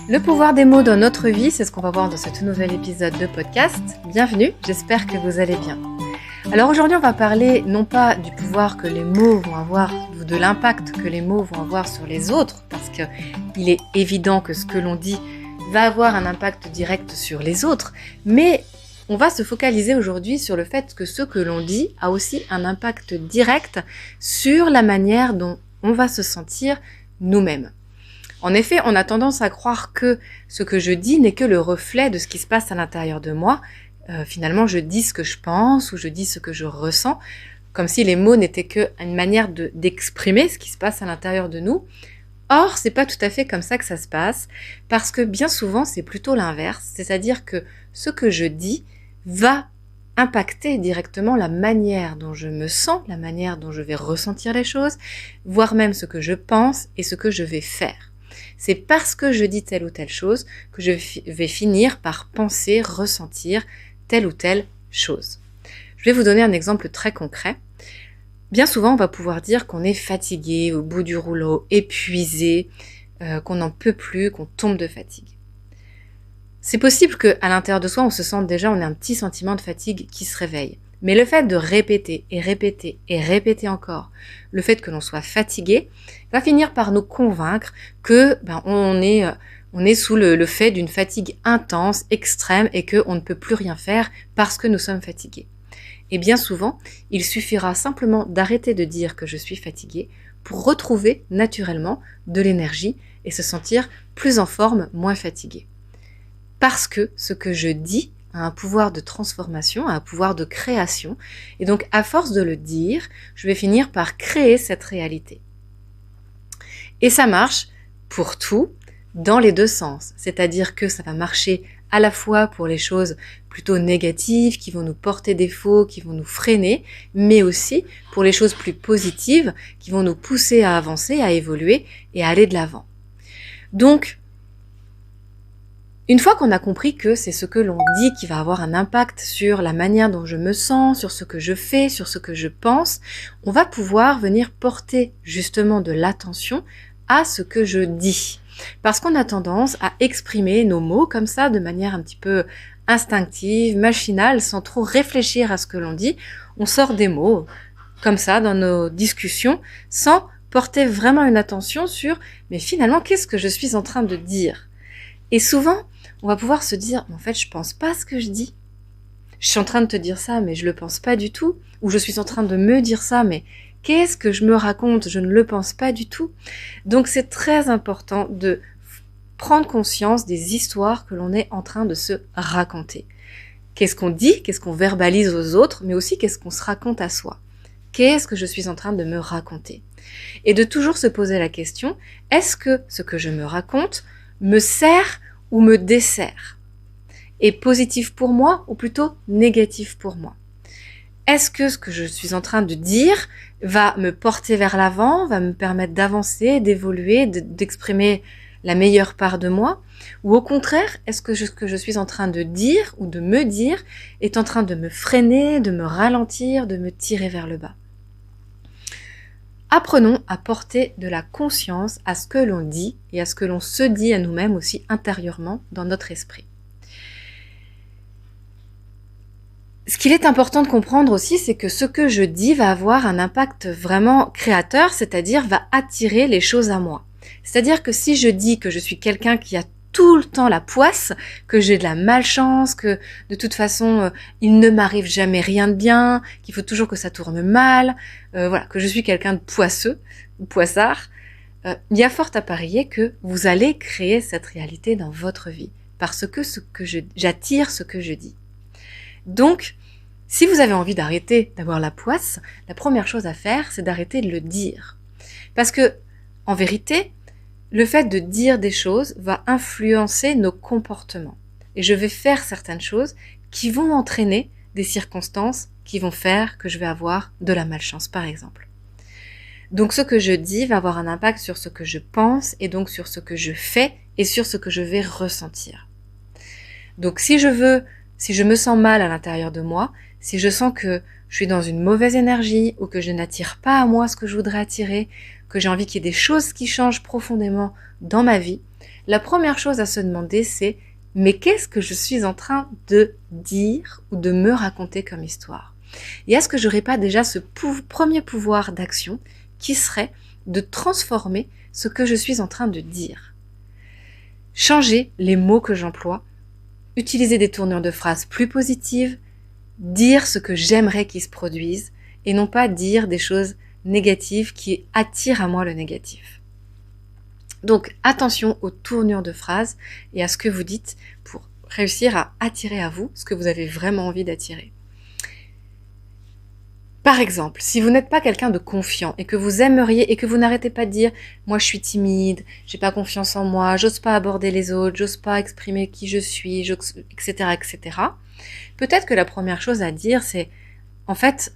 Le pouvoir des mots dans notre vie, c'est ce qu'on va voir dans ce tout nouvel épisode de podcast. Bienvenue, j'espère que vous allez bien. Alors aujourd'hui, on va parler non pas du pouvoir que les mots vont avoir ou de l'impact que les mots vont avoir sur les autres, parce qu'il est évident que ce que l'on dit va avoir un impact direct sur les autres, mais on va se focaliser aujourd'hui sur le fait que ce que l'on dit a aussi un impact direct sur la manière dont on va se sentir nous-mêmes. En effet, on a tendance à croire que ce que je dis n'est que le reflet de ce qui se passe à l'intérieur de moi. Finalement, je dis ce que je pense ou je dis ce que je ressens, comme si les mots n'étaient qu'une manière d'exprimer ce qui se passe à l'intérieur de nous. Or, c'est pas tout à fait comme ça que ça se passe, parce que bien souvent, c'est plutôt l'inverse, c'est-à-dire que ce que je dis va impacter directement la manière dont je me sens, la manière dont je vais ressentir les choses, voire même ce que je pense et ce que je vais faire. C'est parce que je dis telle ou telle chose que je vais finir par penser, ressentir telle ou telle chose. Je vais vous donner un exemple très concret. Bien souvent, on va pouvoir dire qu'on est fatigué, au bout du rouleau, épuisé, qu'on n'en peut plus, qu'on tombe de fatigue. C'est possible qu'à l'intérieur de soi, on ait un petit sentiment de fatigue qui se réveille. Mais le fait de répéter et répéter et répéter encore, le fait que l'on soit fatigué, va finir par nous convaincre que on est sous le fait d'une fatigue intense, extrême, et qu'on ne peut plus rien faire parce que nous sommes fatigués. Et bien souvent, il suffira simplement d'arrêter de dire que je suis fatigué pour retrouver naturellement de l'énergie et se sentir plus en forme, moins fatigué. Parce que ce que je dis a un pouvoir de transformation, a un pouvoir de création, et donc à force de le dire, je vais finir par créer cette réalité. Et ça marche pour tout, dans les deux sens, c'est-à-dire que ça va marcher à la fois pour les choses plutôt négatives, qui vont nous porter défaut, qui vont nous freiner, mais aussi pour les choses plus positives, qui vont nous pousser à avancer, à évoluer et à aller de l'avant. Donc, une fois qu'on a compris que c'est ce que l'on dit qui va avoir un impact sur la manière dont je me sens, sur ce que je fais, sur ce que je pense, on va pouvoir venir porter justement de l'attention à ce que je dis. Parce qu'on a tendance à exprimer nos mots comme ça, de manière un petit peu instinctive, machinale, sans trop réfléchir à ce que l'on dit. On sort des mots comme ça dans nos discussions, sans porter vraiment une attention sur « mais finalement, qu'est-ce que je suis en train de dire ?» Et souvent, on va pouvoir se dire, en fait, je pense pas ce que je dis. Je suis en train de te dire ça, mais je le pense pas du tout. Ou je suis en train de me dire ça, mais qu'est-ce que je me raconte? Je ne le pense pas du tout. Donc, c'est très important de prendre conscience des histoires que l'on est en train de se raconter. Qu'est-ce qu'on dit? Qu'est-ce qu'on verbalise aux autres? Mais aussi, qu'est-ce qu'on se raconte à soi? Qu'est-ce que je suis en train de me raconter? Et de toujours se poser la question, est-ce que ce que je me raconte me sert ou me dessert, est positif pour moi ou plutôt négatif pour moi? Est-ce que ce que je suis en train de dire va me porter vers l'avant, va me permettre d'avancer, d'évoluer, d'exprimer la meilleure part de moi? Ou au contraire, est-ce que ce que je suis en train de dire ou de me dire est en train de me freiner, de me ralentir, de me tirer vers le bas? Apprenons à porter de la conscience à ce que l'on dit et à ce que l'on se dit à nous-mêmes aussi intérieurement dans notre esprit. Ce qu'il est important de comprendre aussi, c'est que ce que je dis va avoir un impact vraiment créateur, c'est-à-dire va attirer les choses à moi. C'est-à-dire que si je dis que je suis quelqu'un qui a tout le temps la poisse, que j'ai de la malchance, que de toute façon il ne m'arrive jamais rien de bien, qu'il faut toujours que ça tourne mal, que je suis quelqu'un de poisseux ou poissard, il y a fort à parier que vous allez créer cette réalité dans votre vie, parce que j'attire ce que je dis. Donc, si vous avez envie d'arrêter d'avoir la poisse, la première chose à faire, c'est d'arrêter de le dire. Parce que, en vérité, le fait de dire des choses va influencer nos comportements. Et je vais faire certaines choses qui vont entraîner des circonstances qui vont faire que je vais avoir de la malchance, par exemple. Donc ce que je dis va avoir un impact sur ce que je pense et donc sur ce que je fais et sur ce que je vais ressentir. Donc si je me sens mal à l'intérieur de moi, si je sens que je suis dans une mauvaise énergie ou que je n'attire pas à moi ce que je voudrais attirer, que j'ai envie qu'il y ait des choses qui changent profondément dans ma vie, la première chose à se demander, c'est mais qu'est-ce que je suis en train de dire ou de me raconter comme histoire? Et est-ce que j'aurais pas déjà ce premier pouvoir d'action qui serait de transformer ce que je suis en train de dire? Changer les mots que j'emploie, utiliser des tournures de phrases plus positives, dire ce que j'aimerais qu'il se produise et non pas dire des choses négatives qui attirent à moi le négatif. Donc attention aux tournures de phrases et à ce que vous dites pour réussir à attirer à vous ce que vous avez vraiment envie d'attirer. Par exemple, si vous n'êtes pas quelqu'un de confiant et que vous aimeriez et que vous n'arrêtez pas de dire « moi je suis timide, j'ai pas confiance en moi, j'ose pas aborder les autres, j'ose pas exprimer qui je suis, etc. etc. » Peut-être que la première chose à dire c'est « en fait,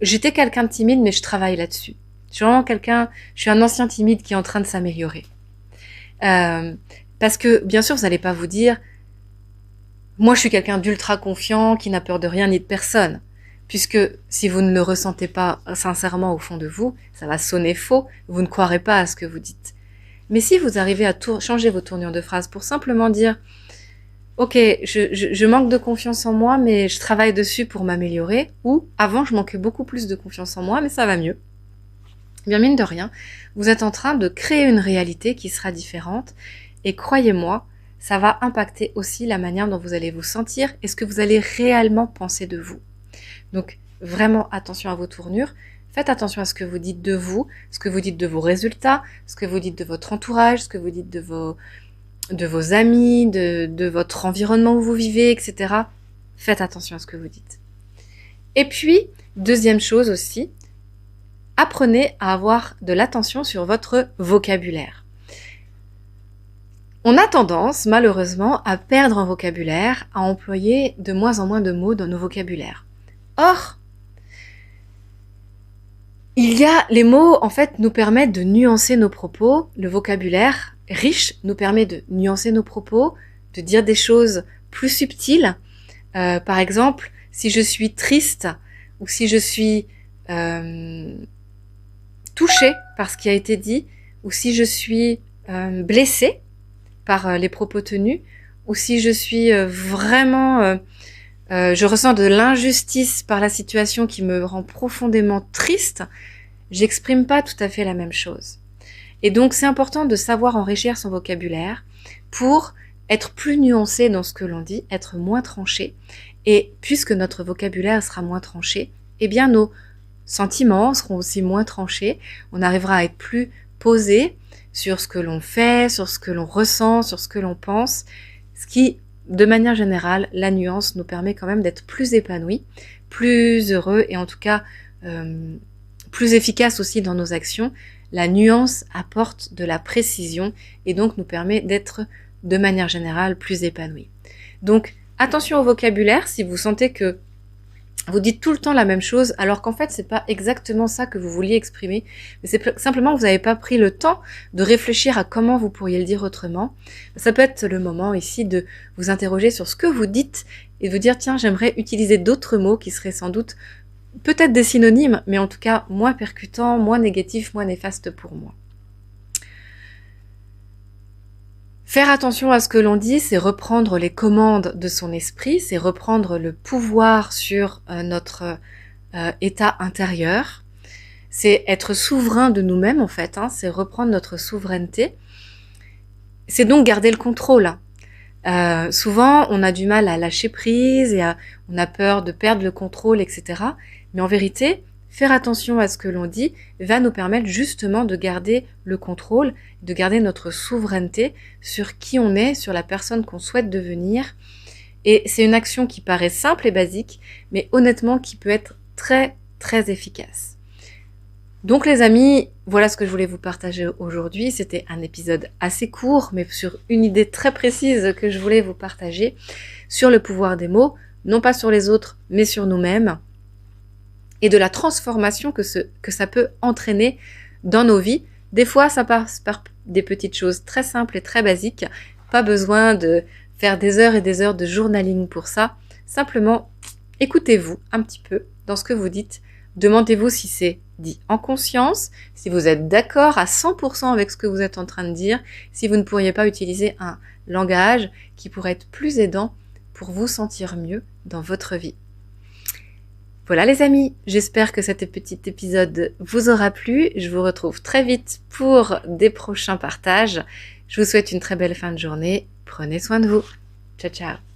j'étais quelqu'un de timide mais je travaille là-dessus. Je suis un ancien timide qui est en train de s'améliorer. » Parce que bien sûr vous n'allez pas vous dire « moi je suis quelqu'un d'ultra confiant qui n'a peur de rien ni de personne ». Puisque si vous ne le ressentez pas sincèrement au fond de vous, ça va sonner faux, vous ne croirez pas à ce que vous dites. Mais si vous arrivez à changer vos tournures de phrases pour simplement dire « Ok, je manque de confiance en moi, mais je travaille dessus pour m'améliorer » ou « Avant, je manquais beaucoup plus de confiance en moi, mais ça va mieux ». Bien mine de rien, vous êtes en train de créer une réalité qui sera différente et croyez-moi, ça va impacter aussi la manière dont vous allez vous sentir et ce que vous allez réellement penser de vous. Donc, vraiment attention à vos tournures. Faites attention à ce que vous dites de vous, ce que vous dites de vos résultats, ce que vous dites de votre entourage, ce que vous dites de vos amis, de votre environnement où vous vivez, etc. Faites attention à ce que vous dites. Et puis, deuxième chose aussi, apprenez à avoir de l'attention sur votre vocabulaire. On a tendance, malheureusement, à perdre un vocabulaire, à employer de moins en moins de mots dans nos vocabulaires. Or, les mots, en fait, nous permettent de nuancer nos propos. Le vocabulaire riche nous permet de nuancer nos propos, de dire des choses plus subtiles. Par exemple, si je suis triste ou si je suis touchée par ce qui a été dit, ou si je suis blessée par les propos tenus, ou si je suis vraiment... je ressens de l'injustice par la situation qui me rend profondément triste, j'exprime pas tout à fait la même chose. Et donc c'est important de savoir enrichir son vocabulaire pour être plus nuancé dans ce que l'on dit, être moins tranché. Et puisque notre vocabulaire sera moins tranché, eh bien nos sentiments seront aussi moins tranchés. On arrivera à être plus posé sur ce que l'on fait, sur ce que l'on ressent, sur ce que l'on pense, ce qui de manière générale, la nuance nous permet quand même d'être plus épanouis, plus heureux et en tout cas plus efficaces aussi dans nos actions. La nuance apporte de la précision et donc nous permet d'être de manière générale plus épanouis. Donc attention au vocabulaire si vous sentez que vous dites tout le temps la même chose alors qu'en fait c'est pas exactement ça que vous vouliez exprimer, mais c'est simplement que vous n'avez pas pris le temps de réfléchir à comment vous pourriez le dire autrement. Ça peut être le moment ici de vous interroger sur ce que vous dites et de vous dire tiens j'aimerais utiliser d'autres mots qui seraient sans doute peut-être des synonymes mais en tout cas moins percutants, moins négatifs, moins néfastes pour moi. Faire attention à ce que l'on dit, c'est reprendre les commandes de son esprit, c'est reprendre le pouvoir sur notre état intérieur, c'est être souverain de nous-mêmes en fait, c'est reprendre notre souveraineté, c'est donc garder le contrôle. Souvent, on a du mal à lâcher prise et on a peur de perdre le contrôle, etc. Mais en vérité, faire attention à ce que l'on dit va nous permettre justement de garder le contrôle, de garder notre souveraineté sur qui on est, sur la personne qu'on souhaite devenir. Et c'est une action qui paraît simple et basique, mais honnêtement qui peut être très, très efficace. Donc les amis, voilà ce que je voulais vous partager aujourd'hui. C'était un épisode assez court, mais sur une idée très précise que je voulais vous partager sur le pouvoir des mots, non pas sur les autres, mais sur nous-mêmes. Et de la transformation que ça peut entraîner dans nos vies. Des fois, ça passe par des petites choses très simples et très basiques. Pas besoin de faire des heures et des heures de journaling pour ça. Simplement, écoutez-vous un petit peu dans ce que vous dites. Demandez-vous si c'est dit en conscience, si vous êtes d'accord à 100% avec ce que vous êtes en train de dire, si vous ne pourriez pas utiliser un langage qui pourrait être plus aidant pour vous sentir mieux dans votre vie. Voilà les amis, j'espère que cet petit épisode vous aura plu. Je vous retrouve très vite pour des prochains partages. Je vous souhaite une très belle fin de journée. Prenez soin de vous. Ciao, ciao.